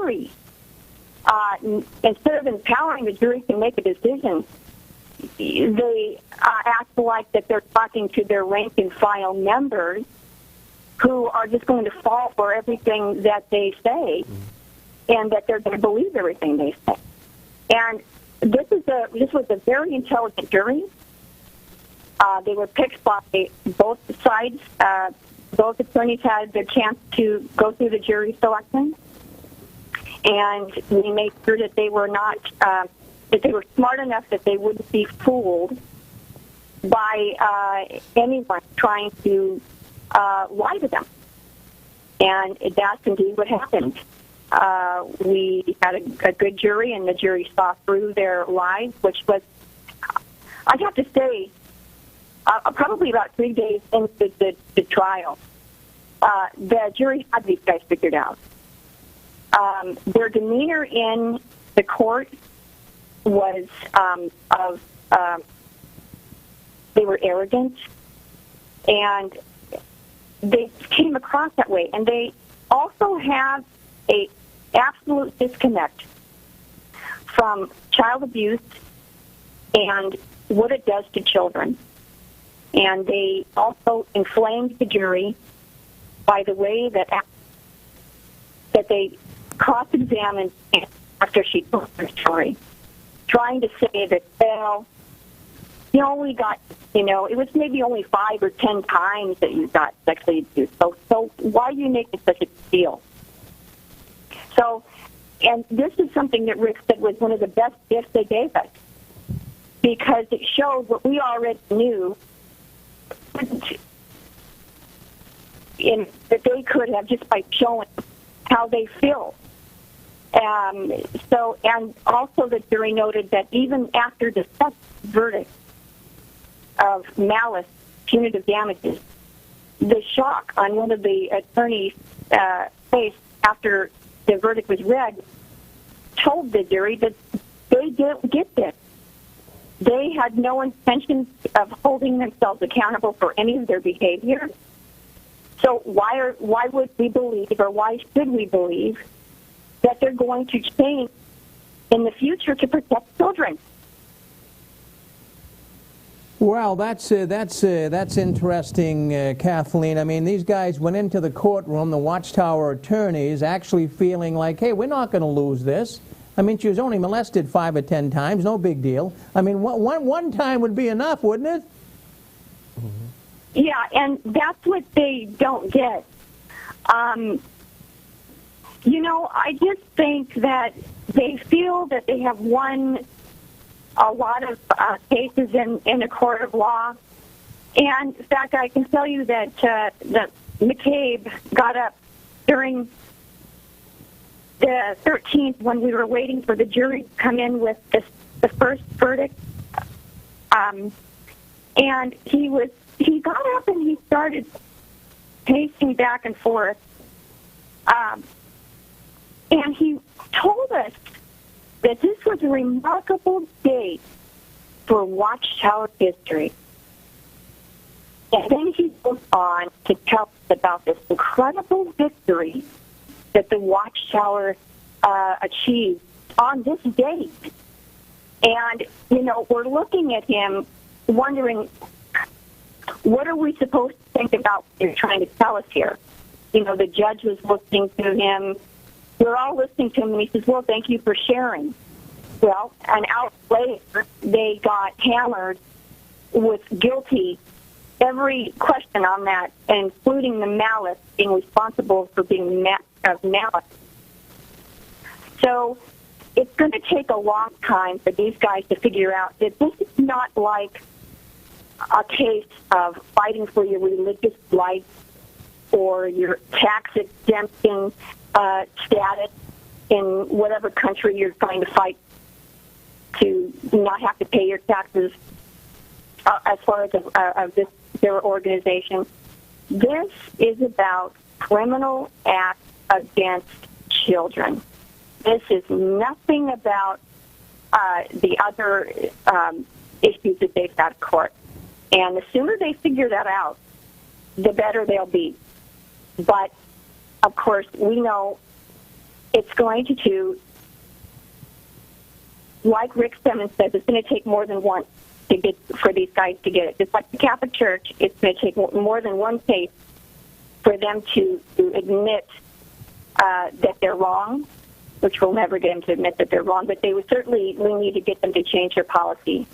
jury, instead of empowering the jury to make a decision, they act like that they're talking to their rank and file members who are just going to fall for everything that they say, and that they're going to believe everything they say. And this was a very intelligent jury. They were picked by both sides. Both attorneys had the chance to go through the jury selection, and we made sure that they were not, that they were smart enough that they wouldn't be fooled by anyone trying to lie to them. And that's indeed what happened. We had a good jury, and the jury saw through their lies, which was, I'd have to say, probably about 3 days into the trial. The jury had these guys figured out. Their demeanor in the court was they were arrogant, and they came across that way. And they also have a absolute disconnect from child abuse and what it does to children. And they also inflamed the jury by the way that they cross-examined after she told her story, trying to say that, well, we got, it was maybe only 5 or 10 times that you got sexually abused. So why are you making such a deal? So, and this is something that Rick said was one of the best gifts they gave us, because it showed what we already knew, that they could have just by showing how they feel. And also the jury noted that even after the second verdict of malice, punitive damages, the shock on one of the attorneys' face after the verdict was read told the jury that they didn't get this. They had no intention of holding themselves accountable for any of their behavior. So why would we believe, or why should we believe, that they're going to change in the future to protect children? Well, that's interesting, Kathleen. I mean, these guys went into the courtroom, the Watchtower attorneys, actually feeling like, hey, we're not going to lose this. I mean, she was only molested 5 or 10 times, no big deal. I mean, one time would be enough, wouldn't it? Mm-hmm. Yeah, and that's what they don't get. I just think that they feel that they have won a lot of cases in a court of law. And, in fact, I can tell you that McCabe got up during the 13th when we were waiting for the jury to come in with the first verdict. And he got up and he started pacing back and forth. And he told us that this was a remarkable day for Watchtower history. And then he goes on to tell us about this incredible victory that the Watchtower achieved on this date. And, we're looking at him wondering, what are we supposed to think about what you're trying to tell us here? The judge was listening to him. We're all listening to him, and he says, well, thank you for sharing. Well, an hour later, they got hammered with guilty every question on that, including the malice, being responsible for being of malice. So it's going to take a long time for these guys to figure out that this is not like a case of fighting for your religious rights or your tax exemption status in whatever country you're trying to fight to not have to pay your taxes as far as their organization. This is about criminal acts against children. This is nothing about the other issues that they've got in court. And the sooner they figure that out, the better they'll be. But, of course, we know it's going to, like Rick Simmons says, it's going to take more than one to get for these guys to get it. Just like the Catholic Church, it's going to take more than one case for them to admit that they're wrong, which will never get them to admit that they're wrong, but we need to get them to change their policy.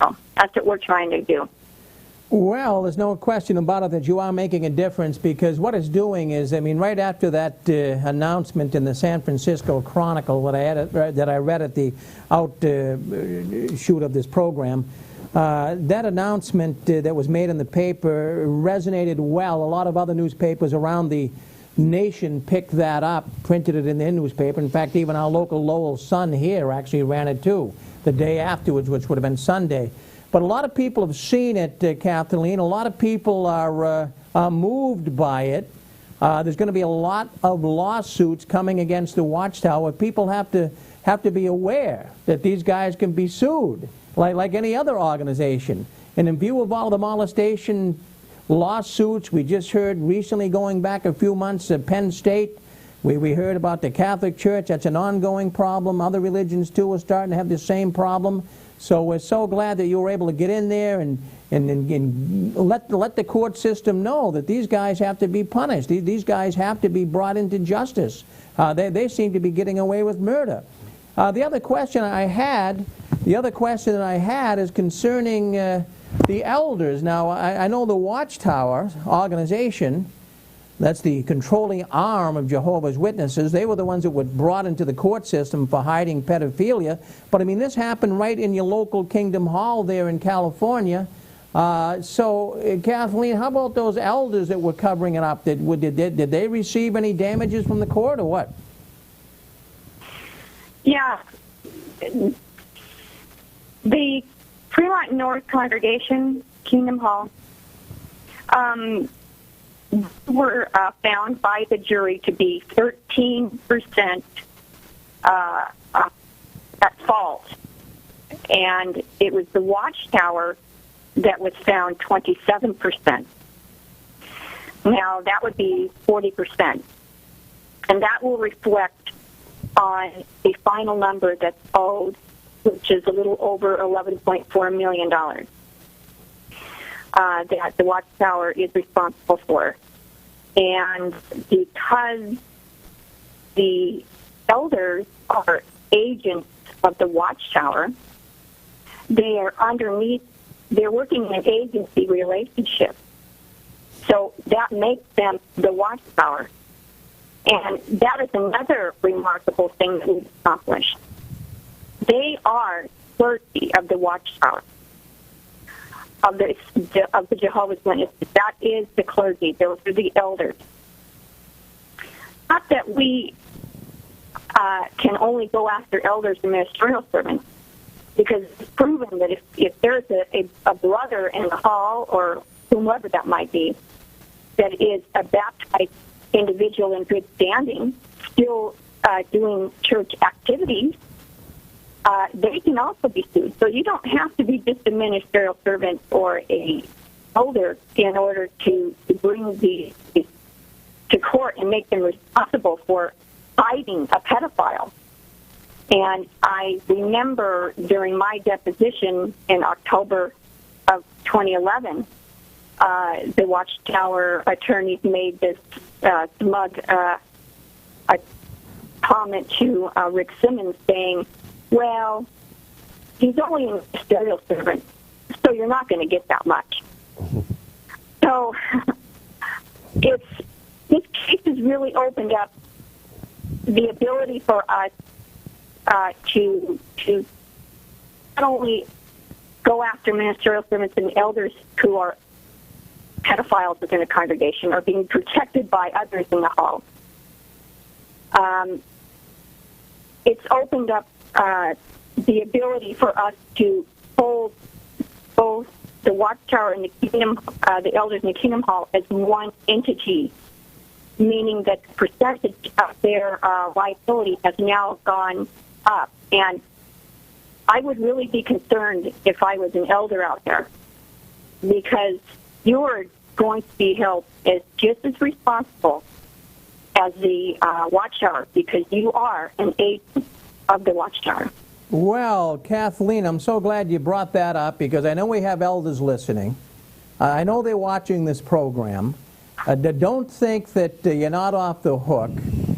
So that's what we're trying to do. Well, there's no question about it that you are making a difference, because what it's doing is, I mean, right after that announcement in the San Francisco Chronicle that I read at the outshoot of this program, that announcement that was made in the paper resonated well. A lot of other newspapers around the nation picked that up, printed it in their newspaper. In fact, even our local Lowell Sun here actually ran it too, the day afterwards, which would have been Sunday. But a lot of people have seen it, Kathleen. A lot of people are moved by it. There's going to be a lot of lawsuits coming against the Watchtower. People have to be aware that these guys can be sued, like any other organization. And in view of all the molestation lawsuits we just heard recently, going back a few months at Penn State, we heard about the Catholic Church. That's an ongoing problem. Other religions, too, are starting to have the same problem. So we're so glad that you were able to get in there and let the court system know that these guys have to be punished. These guys have to be brought into justice. They seem to be getting away with murder. The other question I had is concerning the elders. Now, I know the Watchtower organization, that's the controlling arm of Jehovah's Witnesses. They were the ones that were brought into the court system for hiding pedophilia. But, I mean, this happened right in your local Kingdom Hall there in California. So, Kathleen, how about those elders that were covering it up? Did they receive any damages from the court or what? Yeah. The Fremont North congregation, Kingdom Hall, were found by the jury to be 13% at fault. And it was the Watchtower that was found 27%. Now, that would be 40%. And that will reflect on the final number that's owed, which is a little over $11.4 million. That the Watchtower is responsible for. And because the elders are agents of the Watchtower, they're working in an agency relationship. So that makes them the Watchtower. And that is another remarkable thing that we've accomplished. They are clergy of the Watchtower. Of the Jehovah's Witnesses. That is the clergy. Those are the elders. Not that we can only go after elders and ministerial servants, because it's proven that if there's a brother in the hall, or whomever that might be, that is a baptized individual in good standing, still doing church activities, they can also be sued. So you don't have to be just a ministerial servant or a elder in order to bring these to court and make them responsible for hiding a pedophile. And I remember during my deposition in October of 2011, the Watchtower attorneys made this smug comment to Rick Simmons saying, well, he's only a ministerial servant, so you're not going to get that much. So this case has really opened up the ability for us to not only go after ministerial servants and elders who are pedophiles within a congregation or being protected by others in the hall. It's opened up the ability for us to hold both the Watchtower and the elders in the Kingdom Hall as one entity, meaning that the percentage of their liability has now gone up. And I would really be concerned if I was an elder out there, because you're going to be held as just as responsible as the Watchtower, because you are an agent of the Watchtower. Well, Kathleen, I'm so glad you brought that up, because I know we have elders listening. I know they're watching this program. Don't think that you're not off the hook.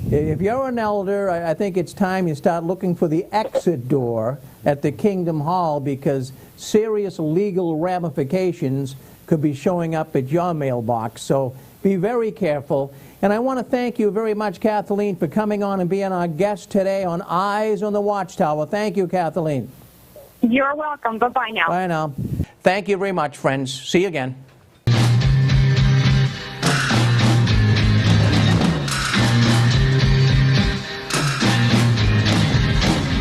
If you're an elder, I think it's time you start looking for the exit door at the Kingdom Hall, because serious legal ramifications could be showing up at your mailbox. So be very careful. And I want to thank you very much, Kathleen, for coming on and being our guest today on Eyes on the Watchtower. Thank you, Kathleen. You're welcome. Bye-bye now. Bye now. Thank you very much, friends. See you again.